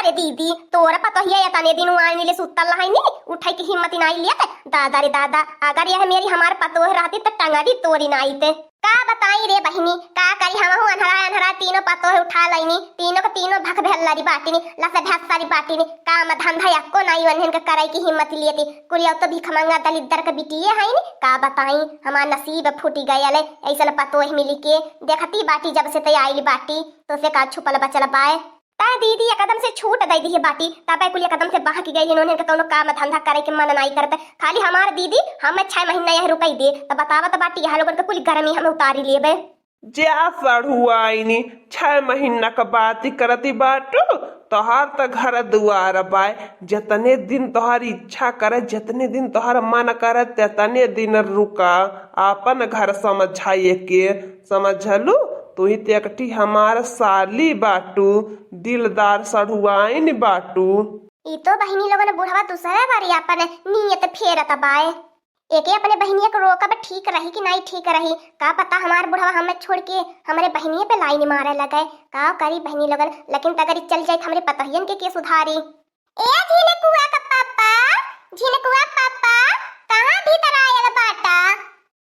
रे दीदी तोरा पता ही है तने दिन आने ले सुतल रही नी उठाई की हिम्मत नहीं लिया दादा रे दादा अगर यह मेरी हमार पतो रहती तो टंगाड़ी तोरी नहीं थे का बताई रे बहिनी का करी हम अनहरा अनहरा तीनों पतो है उठा लईनी तीनों के तीनों भक भेल्लारी बाटीनी लसे भक्सारी बाटीनी काम धंधा यक्को नहीं वनहन के कराई की हिम्मत लिए थी कुलिया तो भी खमंगा दलिद्दर के बिटिए है नी का बताई हमार नसीब फूटी गयल ऐसा पतो ही मिली के देखती बाटी जब से तय आईली बाटी तो से का छुपल बचल पाए ता दीदी एकदम से छूट दई दी बाटी तब कुल एकदम से बहा की गई इन्होंने तो काम धंधा करे के मन नहीं करते खाली हमार दीदी हम 6 महीना यह रुकई दे तो बतावत बाटी यह लोगन के कुल गर्मी हम उतारी लेबे जा सड़ुआ आईनी 6 महीना का बात करती बाटू तोहार तो घर दुआर बाय जतने दिन तोहार इच्छा करे जितने दिन तोहार मन करे ततने दिन रुका अपन घर समझाइए के समझलू तू ही तेकटी हमार साली बाटू दिलदार सढ़ुआइन बाटू ई तो बहिनी लोगन बुढ़वा दूसरे बारी अपन नियत फेरत बाए एके अपने बहनिया को रोकब ठीक रही कि नहीं ठीक रही का पता हमार बुढ़वा हमें छोड़ के हमारे बहनिया पे लाइन मारे लगे का करी बहनी लोगन लेकिन तगर चल जाए हमारे पतहियन के सुधारी ए झिनकुआ का पापा झिनकुआ पापा कहां भीतर आयल बाटा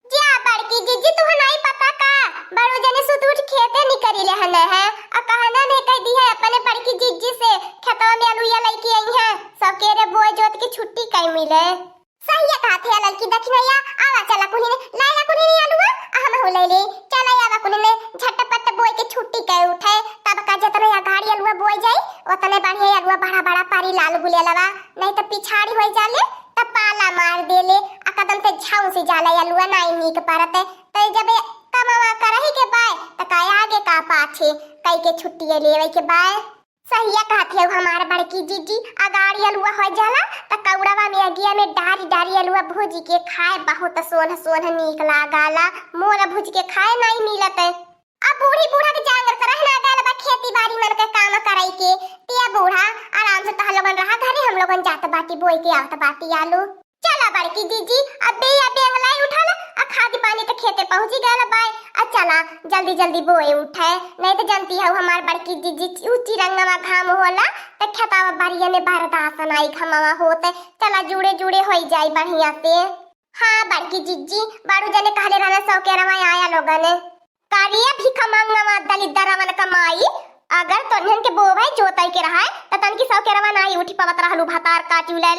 जा बड़की जीजी तू नहीं पता का बड़ो जने सुत उठ खेते निकरी ले हने है आ कहना ने कह दी है अपने बड़की जीजी से खेतवा में अलुया लेके आई है सब के रे बोए जोत की छुट्टी कई मिले सही है कहते है लड़की दखिनैया आवा चला कुनी ने लाया कुनी ने अलुआ हम हो ले ले चला आवा कुनी ने झटपट बोए के छुट्टी कई उठे तब का जतने या गाड़ी अलुआ बोए जाई ओतने बढ़िया अलुआ बड़ा बड़ा पारी लाल गुले लवा नहीं तो पिछाड़ी होई जाले तब पाला मार देले आ कदम से झाऊ से जाला अलुआ नहीं नीक परते तो जब कमावा करही के बाय त काय आगे का पाछे कई के छुट्टी लेवे के बाय सहिया कहते हो हमारे बड़की जीजी अगाड़ी अलुआ हो जाला त कौड़ावा में अगिया में डारी डारी अलुआ भूजी के खाए बहुत सोन सोन नीक लागाला मोर भूज के खाए नहीं मिलत अब बूढ़ी बूढ़ा के जांगर तरह ना गाल बा खेती बाड़ी मन के काम कराई के तिया बूढ़ा आराम से तह लोगन रहा घरे हम लोगन जात बाटी बोई के आवत बाटी आलू चला बड़की जीजी अबे अंगलाई उठाला आ खादी पानी तो खेते पहुंची गल बाय आ चला जल्दी जल्दी बोए उठे नहीं तो जानती है हमार बड़की जीजी ऊंची रंगवा घाम होला त खेतावा बारिया में बरदासन आई घमवा होते चला जुड़े जुड़े होई जाई बढ़िया से हां बड़की जीजी बारू जने कहले रहना सौ के रवा आया लोगन कारिया भी खमंगवा दलिद्दर मन कमाई अगर तोहन के बोवे जोताई के रहा त तन की सौ के रवा नहीं उठी पवत रहलू भातार काटी ले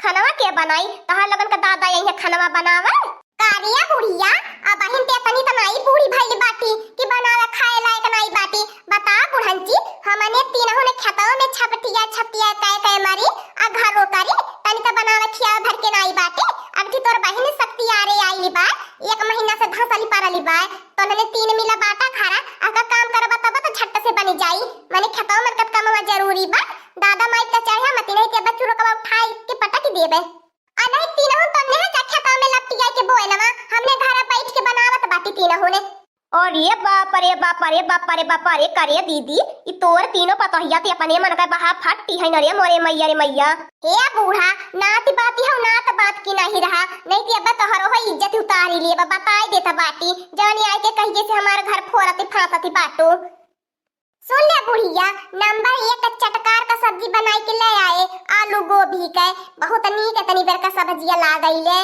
खनवा के बनाई तहां लगन का दादा यही खनवा बनावे कारिया बुढ़िया आ बहिन ते तनी त नहीं बूढ़ी भाई बाटी कि बनावे खाए लायक नहीं बाटी बता बुढ़ंची हमने तीनों ने खेतों में छपटिया छपटिया काय काय मारी आ घरो करी तनी त बनावे खिया भर के नहीं बाटी अब की तोर बहिन शक्ति आ रे आईली बा 1 महीना से धसली परली बा तोने 3 मिला बाटा खारा अगर काम कर बताबा तो झट से बनी जाई माने खेतों में कट कमवा जरूरी बा दादा माई त चाहे मत नहीं के बच्चू रोकवा उठाई के पटक देबे आ नहीं तीनों तन्ने है खेतों में लपटी जाए के बोएलवा हमने घर बैठ के बनावत बाटी तीनों ने और ये बाप रे बाप रे बाप रे बाप रे करे दीदी ई तोर तीनों पतोहिया ते अपने मन का बहा फटती है नरे मोरे मैया रे मैया हे बूढ़ा नाती बाती हो नात बात की नहीं रहा नहीं कि अब तोहरो हो इज्जत उतारी लिए बताई देता बाटी जानी आए के कहिए से हमारे घर फोरती फांसती बाटू सुन ले बुढ़िया नंबर 1 चटकार का सब्जी बनाई के ले आए आलू गोभी के बहुत नीक तनी बेर का सब्जिया ला गईले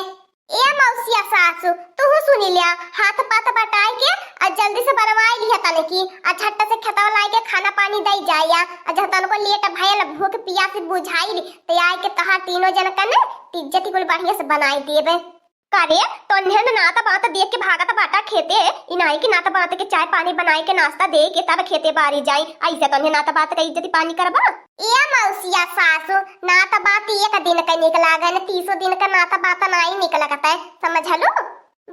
ए मौसिया सासू तू सुनी लिया हाथ पात बटाई के आ जल्दी से बनवाई लिया तने की आ झट से खेतवा लाई के खाना पानी दई जाया आ जतन को लेट भयल भूख पियास बुझाई ते आए के तहा तीनों जन कने इज्जत कुल बढ़िया से बनाई देबे करे तो नेहन नाता बात देख के भागत बाटा खेते इनाई की नाता बात के चाय पानी बनाए के नाश्ता दे के तब खेते बारी जाई ऐसे तो नाता बात का इज्जत पानी करबा ए मौसिया सासू नाता बात एक दिन का निकला गन 30 दिन का नाता बात नहीं निकला करता समझ लो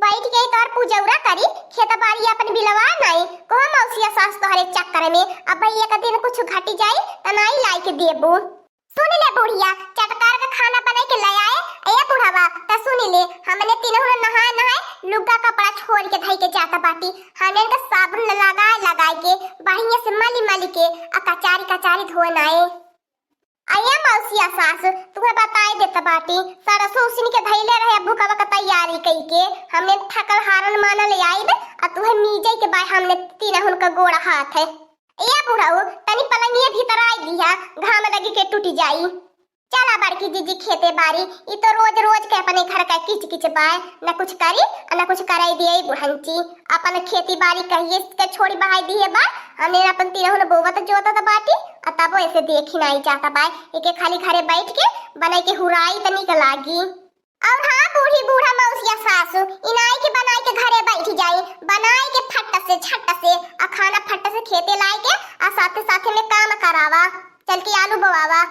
बैठ गई तोर पूजौरा करी खेत बाड़ी अपन बिलवा नहीं को मौसिया सास तोहरे चक्कर में अब एक दिन कुछ घटी जाई त नहीं लाई के देबू सुन ले बुढ़िया चटकार का खाना बना के ले आए ए बुढ़ावा त सुन ले हमने तीनों नहाए लुगा कपड़ा छोड़ के धई के जाता बाटी हमने का साबुन लगाए के बढ़िया से मली के आ कचारी धोन आए आया मौसिया सास तुम्हें बताई देता बाटी सारा सोसिन के धैले रहे भूखवा का तैयारी कई के हमने थकल हारन माना ले आई आ तुम्हें नीचे के बाय हमने तीनों का गोड़ा हाथ है या बुढ़ाऊ तनी पलंगिए भीतर आई दिया, घाम लगी के टूटी जाई। चला बड़की जीजी खेते बारी, ई तो रोज रोज के अपने घर का किच किच बाय, न कुछ करी न कुछ कराई दिए बुढ़ंची। अपन खेती बारी कहिए के छोड़ी बहाई दिए बा, हमने अपन तीनों बोवत जोतत बाटी, तब ऐसे देखी नहीं जाता बाय, एके खाली घरे बैठ के बनाई के हुराई तनी के लागी। और हाँ बूढ़ी बूढ़ा मौसिया सासू इनाई के बनाई के घरे बैठ जाई, बनाई के फट से छट से आ खाना फट से खेते लाई के आ साथे साथे में काम करावा, चल के आलू बोवावा।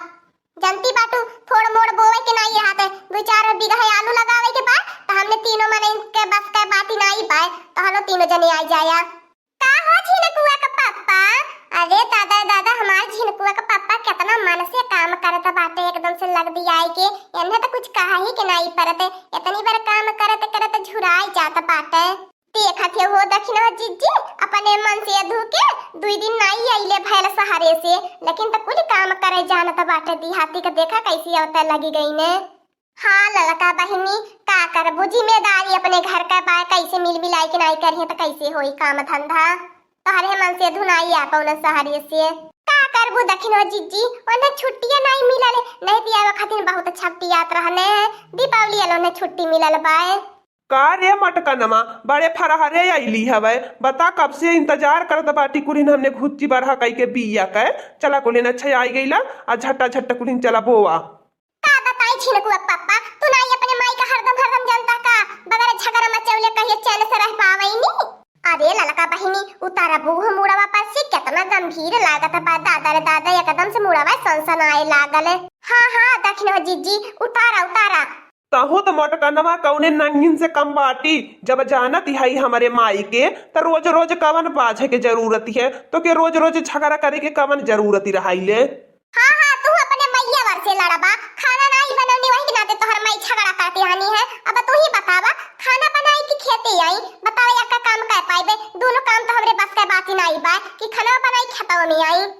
जनती बाटू थोड़ मोड़ बोवे के नहीं रहते, 2-4 बीघा आलू लगावे के बाद तो हमने तीनों मने के बस के बाती नहीं पाए, तो हम तीनों जने आ जाया। का हो झिनकुआ का पापा? अरे दादा दादा हमार झिनकुआ का पापा कितना मन से काम करता बाटे, एकदम से लग दिया है कि इन्हें तो कुछ कहा ही के नहीं परते, इतनी बार काम करते करते झुराई जाता बाटे। देखत हो दक्षिण जीजी अपने मन से धुके 2 दिन नहीं आइले भैल सहारे से, लेकिन तो कुछ काम करे जानत बाटे। देहाती का देखा कैसी अवता लगी गई ने। हाँ ललका बहिनी का करबू, जिम्मेदारी अपने घर का बा, कैसे मिल मिलाई के नहीं करिए तो कैसे होई काम धंधा, तोहरे मन से धुनाई आ पौन सहारे से। का करबू दक्षिण जीजी, उन्हें छुट्टियां नहीं मिलल, नहीं दिया खातिर बहुत अच्छा याद रहने, दीपावली वालों ने छुट्टी मिलल बाय। का रे मटकनमा बड़े फरहरे आईली हवे, बता कब से इंतजार करत बाटी कुलिन, हमने घुच्ची बरहा कई के बिया के चला कुलिन अच्छा आई गईला आ झट्टा झट्टा कुलिन चला बोवा। का बताई छिनकुआ पापा, तू नहीं अपने माई का हरदम हरदम जानता का, बगैर झगड़ा मचौले कहिए चैन से रह पावई नी। अरे ललका बहिनी उतारा बूह मुड़वा पर से कितना गंभीर लागत बा, दादा रे दादा एकदम से मुड़वा सनसन आए लागल। हाँ हाँ दक्षिण जीजी उतारा उतारा। तहु तो मटकनमा कौने नंगिन से कम बाटी, जब जानत है हमारे माई के तो रोज रोज कवन बाझे के जरूरत है, तो के रोज रोज झगड़ा करे के कवन जरूरत ही रहाइले। हाँ हाँ तू अपने मैया वर से लड़बा, खाना नहीं बनौनी वही के नाते तोहर माई झगड़ा करती आनी है। अब तू ही बतावा खाना बनाई की खेती आई, बताओ या का काम कर पाइबे, दोनों काम तो हमरे बस के बात ही नहीं बा कि खाना बनाई खेतों में आई।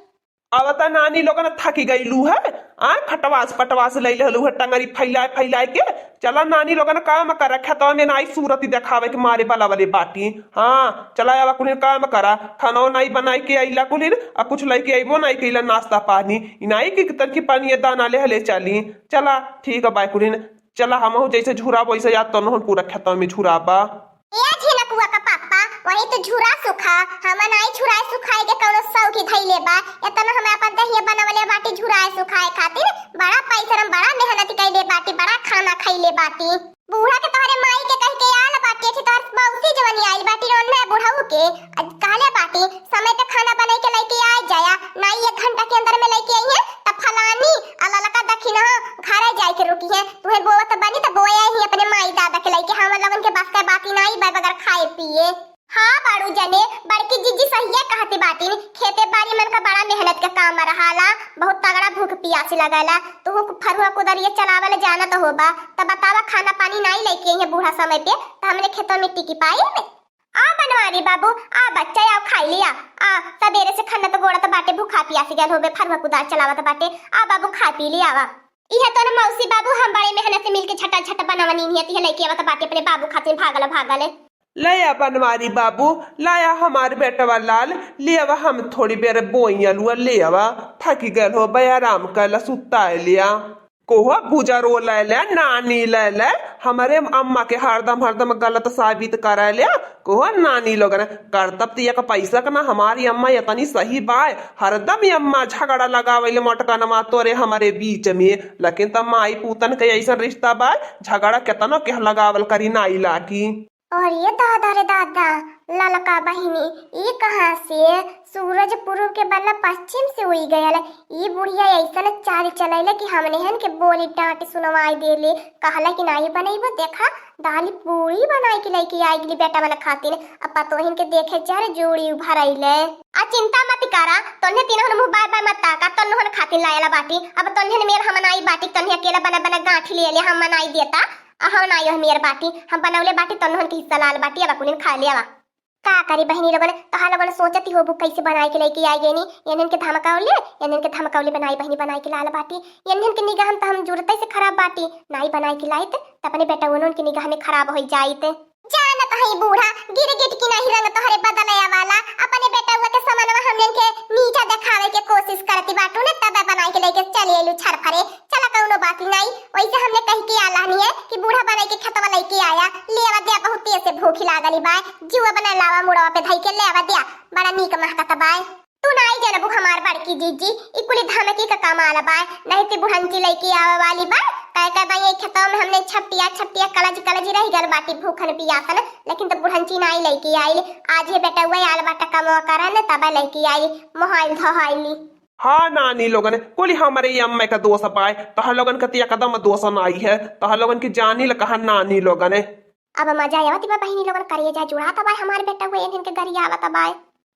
अब त नानी लोगन थकी गईलू है, आ खटवास पटवास ले लहलू है टंगरी फैलाए फैलाए के, चला नानी लोगन काम कर खेतवा में नाई सूरत दिखावे के मारे वाला वाले बाटी। हाँ चला आवा कुलिन काम करा, खाना नहीं बनाई के आइला कुलिन आ कुछ लेके आइबो नहीं केला नाश्ता पानी, इनाई की तन की पानी दाना ले हले चली। चला ठीक है बाय कुलिन, चला हम जैसे झुराबो वैसे याद तो पूरा खेतवा में झुराबा। या झिनकुआ का पापा वही तो झुरा सुखा, हम नहीं झुराए सुखाए के कौनो सौखी धइले बा, इतना हम अपन दहिया बनावले बाटी झुराए सुखाए खातिर, बड़ा पैसा बड़ा मेहनत कइले बाटी, बड़ा खाना खइले बाटी। बूढ़ा के तोहरे माई के कह के आल बाटी, थी तोहर मौसी जवानी आइल बाटी रोन में बुढ़ाऊ के कहले बाटी समय पे खाना बनाई के लेके आ जाया, नहीं 1 घंटा के अंदर में लेके आई है तब फलानी अललका दखी ना घर जाए के रुकी है, तुहे बोवत बनी त बोया ही अपने माई दादा के लेके, हम लोगन के बस का बाकी नहीं बा बगैर खाए पिए। हाँ बाड़ू जने बड़की जीजी सही कहती बाटी, खेते बाड़ी मन का बड़ा मेहनत का काम रहाला, बहुत तगड़ा भूख प्यास लगला, तू फरुआ कुदरिया चलावल जाना तो होबा, तब बतावा खाना पानी नहीं लेके आई है बूढ़ा समय पे तो हमने खेतों में टिकी पाई में। आ बनवारी बाबू आ बच्चा आओ खाई लिया, आ सवेरे से खाना तो गोड़ा तो बाटे भूखा प्यासी गल होबे, फरुआ कुदार चलावत बाटे, आ बाबू खा पी लिया वा। इहे तो न मौसी बाबू हम बड़े मेहनत से मिलके छटा छटा बनावनी नियत है लेके आवत बाटे अपने बाबू खातिर भागल भागल। लया बनवारी बाबू लाया हमारे बेटवा लाल ले आवा, हम थोड़ी बेर बोइया लुआ ले आवा, थकी गल हो बया आराम कर सुता लिया। कोहा भूजा रो ले ले नानी ले ले, हमारे अम्मा के हरदम हरदम गलत साबित करा लिया, कोहा नानी लोग करतब तिया का पैसा का ना हमारी अम्मा इतनी सही बाय, हरदम अम्मा झगड़ा लगावे मटकनमा तोरे हमारे बीच में, लेकिन तब माई पूतन के ऐसा रिश्ता बाय झगड़ा केतनो के लगावल करी नाई लाठी। और ये दादा रे दादा ललका बहिनी ये कहाँ से सूरज पूर्व के बल्ला पश्चिम से उई गया, ये बुढ़िया ऐसा न चाल चलैले कि हमने हन के बोली डांट सुनवाई देले, कहला कि नहीं बनैबो देखा दाली पूरी बनाई के लेके आई गेली बेटा वाला खातिर, अब पतोहिन के देखे जर जोड़ी भरैले। आ चिंता मत करा, तन्हे तीनों मुंह बाय बाय मत ताका, तन्हों खातिर लायला बाटी, अब तन्हे मेर हम नाई बाटी, तन्हे अकेला बना बना गांठ ले ले हम नाई देता, हम ना यो मेर बाटी हम बनौले बाटी तन्हों के हिस्सा लाल बाटी अब कुलिन खा लिया। का करी बहनी लोगन तोहा लोगन सोचती हो कैसे बनाई के लेके आई गेनी, यनन के धमकावले बनाई बहनी बनाई के लाल बाटी, यनन के निगाह त हम जुरते से खराब बाटी, नाई बनाई के लाइत त अपने बेटा उनन के निगाह में खराब हो जाइत। जानत कहीं बूढ़ा गिर गिट की नहीं रंग तोहरे बदलया वाला अपने बेटा हुआ के समनवा हमन के नीचा दिखावे के कोशिश करती बाटू ने तब बनाई के लेके चले एलू छरफरे चला कौनो बात नहीं वैसे हमने कही के आला नहीं है कि बूढ़ा बनाई के खतवा लेके आया लेवा दिया बहुत तेज से भूख लागली बा जुआ बना लावा मुड़वा पे धई के लेवा दिया बड़ा नीक महकता बा तू ना आई जनबू हमार बड़की जीजी इकुली धमकी का कमाल बा नहीं ते बुढ़ंची लेके आवे वाली बा कह भाई ये खेतों में हमने छपटिया कलज रह गल बाटी भूखन पियासन लेकिन तो बुढ़ंची नाई लेके आई आज ये बेटा हुआ आल बाटा कमवा करन तब लेके आई मोहाइल धहाइली हाँ नानी लोगन कुल हमारे ये अम्मा का दोष पाए तोहर लोगन का तिया कदम दोष आई है तोहर लोगन की जानी ल कहा नानी लोगन अब मजा आवत बा बहिनी लोगन करिए जा जुड़ा तब हमार बेटा हुआ इनके गरिया आवत बा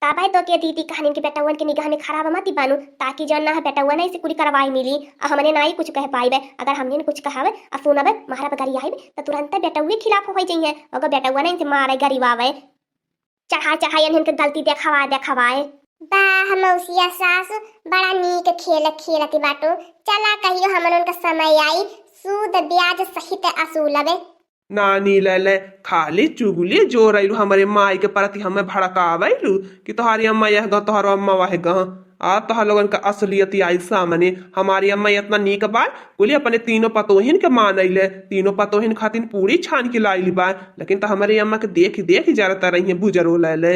ताबाई तो के दीदी कहानी के बेटा हुआ के निगाह में खराब मत बानू ताकि जन ना है बेटा हुआ नहीं से पूरी करवाई मिली हमने ना ही कुछ कह पाइबे अगर हमने कुछ कहावे और सुनबे मारा बगरी आइबे तो तुरंत बेटा हुए खिलाफ हो जाइए अगर बेटा हुआ नहीं से मारे गरीबावे चढ़ा इनके गलती देखावाए बाह मौसिया सासु बड़ा नीक खेल खेलती बाटू चला कहियो हमन उनका समय आई सूद ब्याज सहित असूलबे नानी ले खाली चुगली जो रही हमारे माई के प्रति हमें भड़कावैलू कि तुम्हारी अम्मा यह गा तोहर अम्मा वह गा आ तोहर लोगन का असलियत आई सामने हमारी अम्मा इतना नीक बा बोली अपने तीनों पतोहिन के मानैले तीनों पतोहिन खातिर पूरी छान के लाइल बा लेकिन तो हमारी अम्मा के देख जरता रही बुजरो ले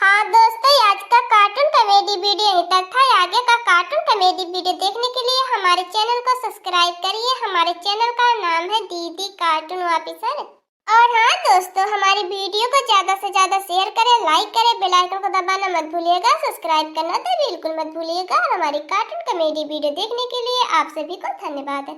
हाँ दोस्तों आज का कार्टून कॉमेडी वीडियो यहीं तक था आगे का कार्टून कॉमेडी वीडियो देखने के लिए हमारे चैनल को सब्सक्राइब करिए हमारे चैनल का नाम है दीदी कार्टून ऑफिसर और हाँ दोस्तों हमारी वीडियो को ज्यादा से ज्यादा शेयर करें लाइक करें बेल आइकन को दबाना मत भूलिएगा सब्सक्राइब करना तो बिल्कुल मत भूलिएगा और हमारी कार्टून कॉमेडी वीडियो देखने के लिए आप सभी को धन्यवाद।